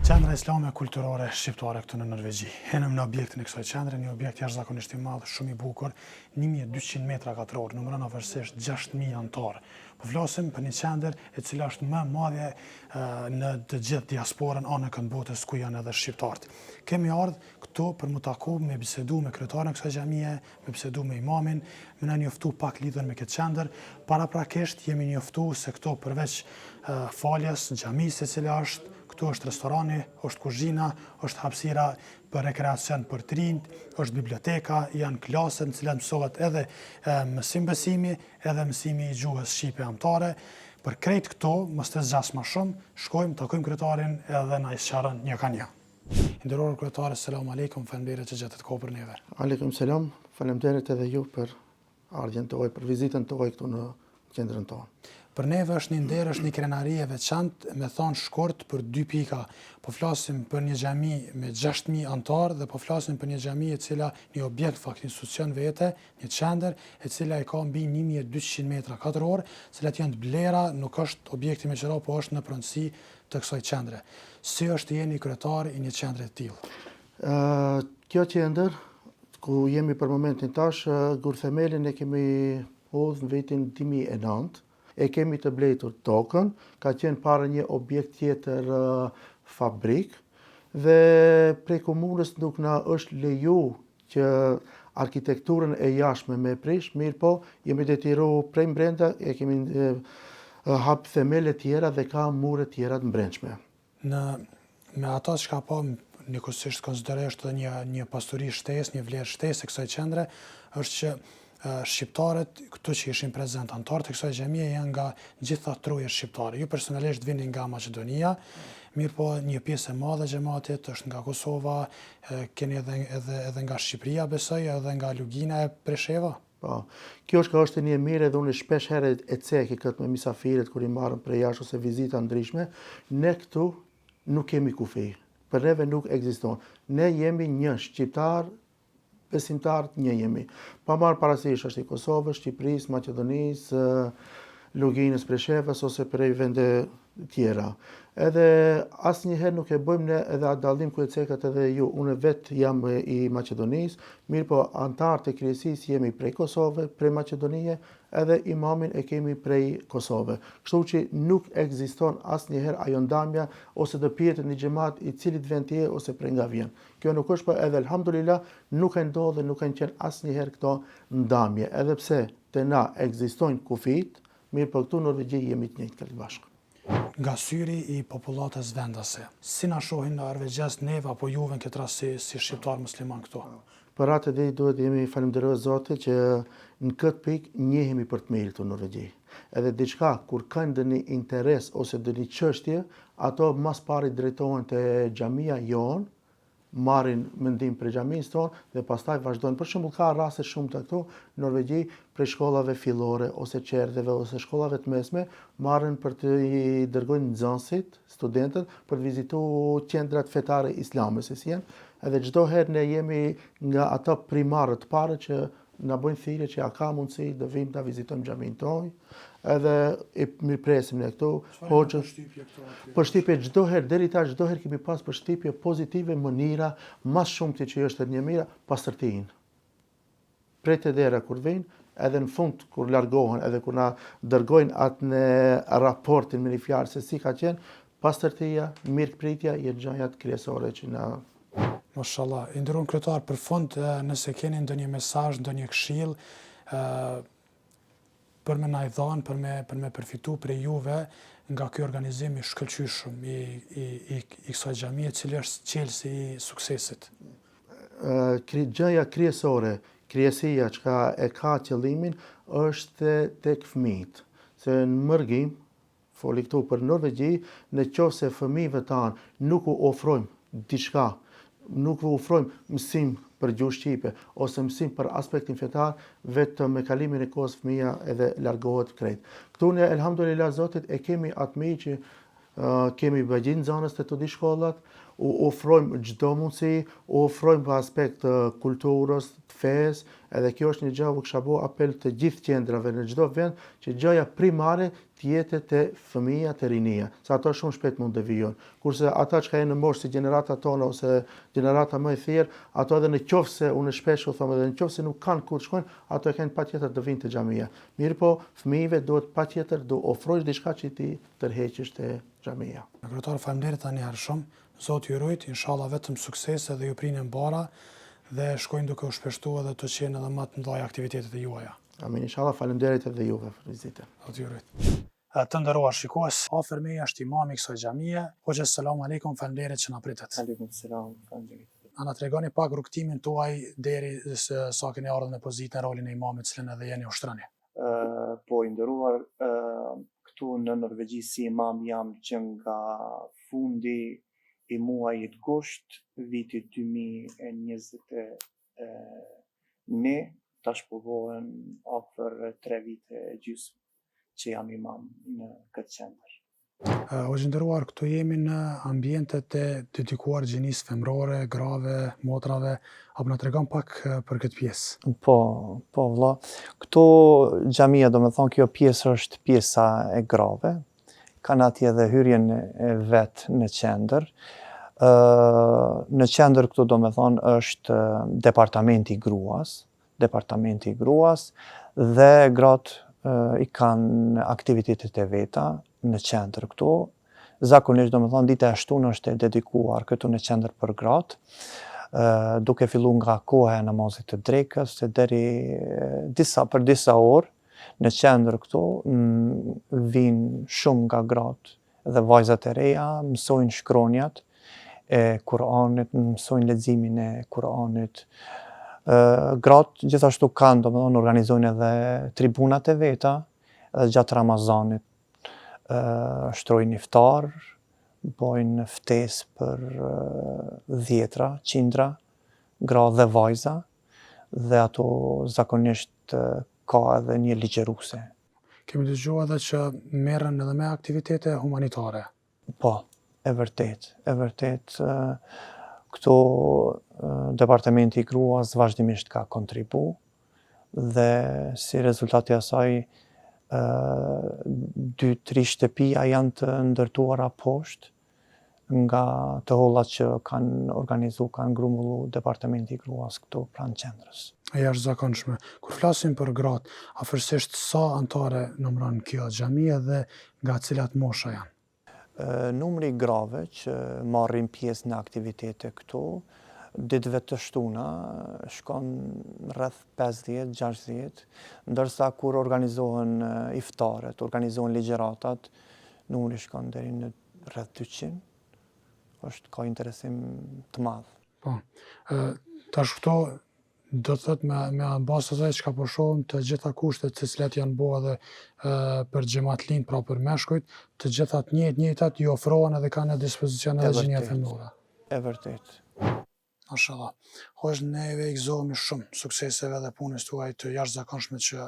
Qendra Islame Kulturore Shqiptare këtu në Norvegji. Henëm në objektin e kësaj qendre, një objekt jashtëzakonisht i madh, shumë i bukur, 1200 metra katror, numëron afërsisht 6000 anëtar. Po flasim për një qendër e cila është më e madhe në të gjithë diasporën anë kënd botës ku janë edhe shqiptarët. Kemi ardhur këtu për mu taku, me bisedu me kryetarin e kësaj xhamie, me bisedu me imamin, me na njoftu pak lidhur me këtë qendër. Paraprakisht jemi njoftu se këto përveç faljes, xhamisë e cila është, këtu është restorani, është kuzhina, është hapësira për rekreacion për të rinjt, është biblioteka, janë klase në cilat mësohet edhe mësim besimi, edhe mësimi i gjuhës shqipe amtare. Për krejt këto, mos të zgjas më shumë, shkojmë, takojmë kryetarin edhe na sqaron një ka një. Nderuar kryetare, selam aleikum, faleminderit që gjetët kohë për neve. Aleikum selam, faleminderit edhe ju për ardhjen tuaj, për vizitën tuaj këtu në qendrën tonë. Për neve është një nder, është një krenari e veçantë, me thonë shkurt për 2 pika. Po flasim për një xhami me 6000 anëtar dhe po flasim për një xhami e cila një objekt fakt institucion vete, një qendër e cila i ka mbi 1200 metra katror, cilat janë të blera, nuk është objekti me qëra, po është në pronësi të kësaj qendre. Si është jeni kryetar i një qendre të tillë? Kjo qendër, ku jemi për momentin tash, gurthemelin e kemi hodhur në vitin 2009. E kemi të blejtur tokën, ka qenë para një objekt tjetër fabrik, dhe prej komunës nuk na është leju që arkitekturën e jashtme me prish, mirë po jemi detiru prej mbrenda, e kemi hap themele tjera dhe ka mure tjera të mbrendshme. Me ata që ka pa njëkohësisht konsiderohet një pasuri shtesë, një vlerë shtesë e kësaj qendre, është që shqiptarët, këtu që ishin prezent anëtarët e kësaj xhamie janë nga gjitha trojet shqiptare. Ju personalisht vini nga Maqedonia, mirë po një pjesë e madhe e xhamatit është nga Kosova, keni edhe nga Shqipëria besoj, edhe nga Lugina e Presheva. Po, kjo është një mirë dhe unë shpesh herë e ceki këtë me misafirët kur i marrëm prej jashtë ose vizita ndryshme. Ne këtu nuk kemi kufi, për neve nuk ekziston. Ne jemi një shqiptar, besimtarët një jemi. Pa marrë parasysh është i Kosovës, Shqipërisë, Maqedonisë, Luginës, Preshevës ose prej vende tjera. Edhe asnjëherë nuk e bëjmë ne edhe atë dallim ku e cekët edhe ju. Unë vetë jam i Maqedonisë, mirë po antarët e kryesisë jemi prej Kosove, prej Maqedonie, edhe imamin e kemi prej Kosove. Kështu që nuk ekziston asnjëherë ajo ndamja ose të pjetet një xhamat i cilit vend je ose prej nga vjen. Kjo nuk është, po edhe elhamdulillah nuk e ndodhe, nuk e qenë asnjëherë këto ndamje, edhe pse te na ekzistojnë kufit, mirë po këtu në Norvegji jemi të njëjtë këtë bashkë. Nga syri i popullatës vendase, si na shohin në norvegjez neve apo juve në këtë rast si shqiptar musliman këtu? Për atë dhe duhet jemi falenderoj Zotit që në këtë pikë njehemi për të mirë këtu në Norvegji. Edhe diçka kur kanë ndonjë interes ose ndonjë çështje, ato mas pari drejtohen te xhamia jon, marrin mendim për xhamisë tonë dhe pastaj vazhdojnë. Për shembull ka raste shumë të këtu në Norvegji prej shkollave fillore ose qerdheve ose shkollave të mesme marrin për të i dërgojnë nxënësit, studentët për të vizituar qendrat fetare islame se si janë. Edhe çdo herë ne jemi nga ata primarët parë që na bëjnë thirrje që a ka mundësi të vim ta vizitojmë xhamin tonë. Edhe i mirpresim ne këtu. Përshtypje çdo herë, deri tash çdo herë kemi pas përshtypje pozitive, mënira, mas shumë që është një mira, pastërtinë. Prej të dera kur vinë, edhe në fund kur largohen, edhe kur na dërgojnë atë në raportin me një fjalë se si ka qenë, pastërtia, mirëpritja janë gjërat kryesore që na. Mashallah, i nderuar kryetar, për fund nëse keni ndonjë mesazh, ndonjë këshill për me na i dhanë, për me përfitu prej juve nga ky organizim i shkëlqyshëm i kësaj xhamie, cili është qelsi i suksesit. Gjëja kryesore, kryesia që e ka qëllimin është tek fëmijët. Se në mërgim, foli këtu për Norvegji, nëse fëmijëve tanë nuk u ofrojmë diçka, nuk u ofrojmë mësim për gjuhë shqipe ose mësim për aspektin fetar, vetëm me kalimin e kohës fëmia edhe largohet krejt. Këtu ne elhamdulillah Zotit e kemi atë mirë që kemi bagjin nxënës të të di shkollat, u ofrojmë çdo mundësi, u ofrojmë për aspekt kulturës, të fesë, Edhe kjo është një gjë që kisha bë apel të gjithë qendrave në çdo vend që gjëja primare të jetë te fëmia, te rinia, se ato shumë shpejt mund të devijojnë. Kurse ata që janë në moshë si gjeneratat tona ose gjenerata më e thjerë, ato edhe në qoftë se unë shpesh u them edhe në qoftë se nuk kanë ku të shkojnë, ato e kanë patjetër të vinë te xhamia. Mirë po, fëmijëve duhet patjetër do ofrosh diçka që ti tërheqësh te xhamia. Kryetar, faleminderit tani herë shumë. Zoti ju rujt, inshallah vetëm suksese dhe ju prinin bara dhe shkojnë duke u shpeshtuar edhe të qenë edhe më të mëdha aktivitetet e juaja. Amin, inshallah, faleminderit edhe juve për vizitën. Zoti ju rujt. Të nderuar shikues, afër meja është imami i kësaj xhamie. Hoxha, selam aleikum, faleminderit që na pritet. Aleikum selam, faleminderit. Na tregoni pak rrugtimin tuaj deri sa keni ardhur në pozitën rolin e imamit, cilën edhe jeni ushtrani. Po i nderuar, këtu në Norvegji si imam jam që nga fundi i muajit gusht, vitit 2021, tash pohohen afër 3 vite e gjysmë që jam imam në këtë qendër. Hoxha nderuar, këtu jemi në ambientet e dedikuar gjinisë femrore, grave, motrave, apo na tregon pak për këtë pjesë? Po vëlla. Këtu xhamia, domethënë kjo pjesë është pjesa e grave. Kanë atje edhe hyrjen e vet në qendër. Në qendër këtu domethënë është departamenti i gruas dhe gratë i kanë aktivitetet e veta në qendër këtu. Zakonisht domethënë dita e shtunë është e dedikuar këtu në qendër për gratë, duke filluar nga koha e namazit të drekës deri për disa orë në qendër këtu vinë shumë nga gratë dhe vajzat e reja, mësojnë shkronjat e Kur'anit, mësojnë leximin e Kur'anit. Gratë gjithashtu kanë, domethënë organizojnë edhe tribunat e veta, edhe gjatë Ramazanit. Shtrojnë iftar, bojnë ftesë për dhjetra, qindra, gra dhe vajza, dhe ato zakonisht ka edhe një ligjëruese. Kemi dëgjuar edhe që merren edhe me aktivitete humanitare. Po, e vërtet. Këtu departamenti i gruas vazhdimisht ka kontribu dhe si rezultati asaj 2-3 shtëpia janë të ndërtuara poshtë nga të hollat që kanë grumbullu departamenti i gruas këtu pranë qendrës. E jashtëzakonshme. Kur flasim për gratë, afërsisht sa anëtare numëron kjo xhamia dhe nga cilat mosha janë? Numri grave që marrin pjesë në aktivitete këtu, ditëve të shtuna shkon rreth 50-60, ndërsa kur organizohen iftaret, organizohen ligjëratat, numri shkon deri në rreth 200. Ka interesim të madh. Po. Tash këto do të thotë me bazë të asaj çka po shohim, të gjitha kushtet të cilat janë bërë edhe për xhamatlin, pra për meshkujt, të gjitha të njëjtat ju ofrohen edhe kanë në dispozicion edhe gjinia femrore. E vërtet. Mashallah. Hoxh, neve i gëzohemi shumë sukseseve dhe punës tuaj të jashtëzakonshme që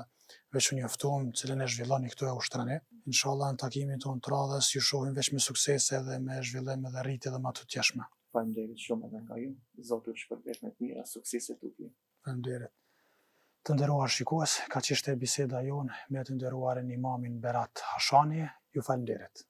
veç u njoftuam, cilën e zhvilloni këtu e ushtrani. Inshallah në takimin tonë të radhës ju shohim veç me suksese dhe me zhvillim edhe rritje dhe më të tjeshme. Faleminderit shumë edhe nga ju. Zoti ju shpërblet me të mira, suksese tuaj. Faleminderit. Të nderuar shikues, ka qishte biseda jonë me të nderuarin imamin Berat Hashani, ju faleminderit.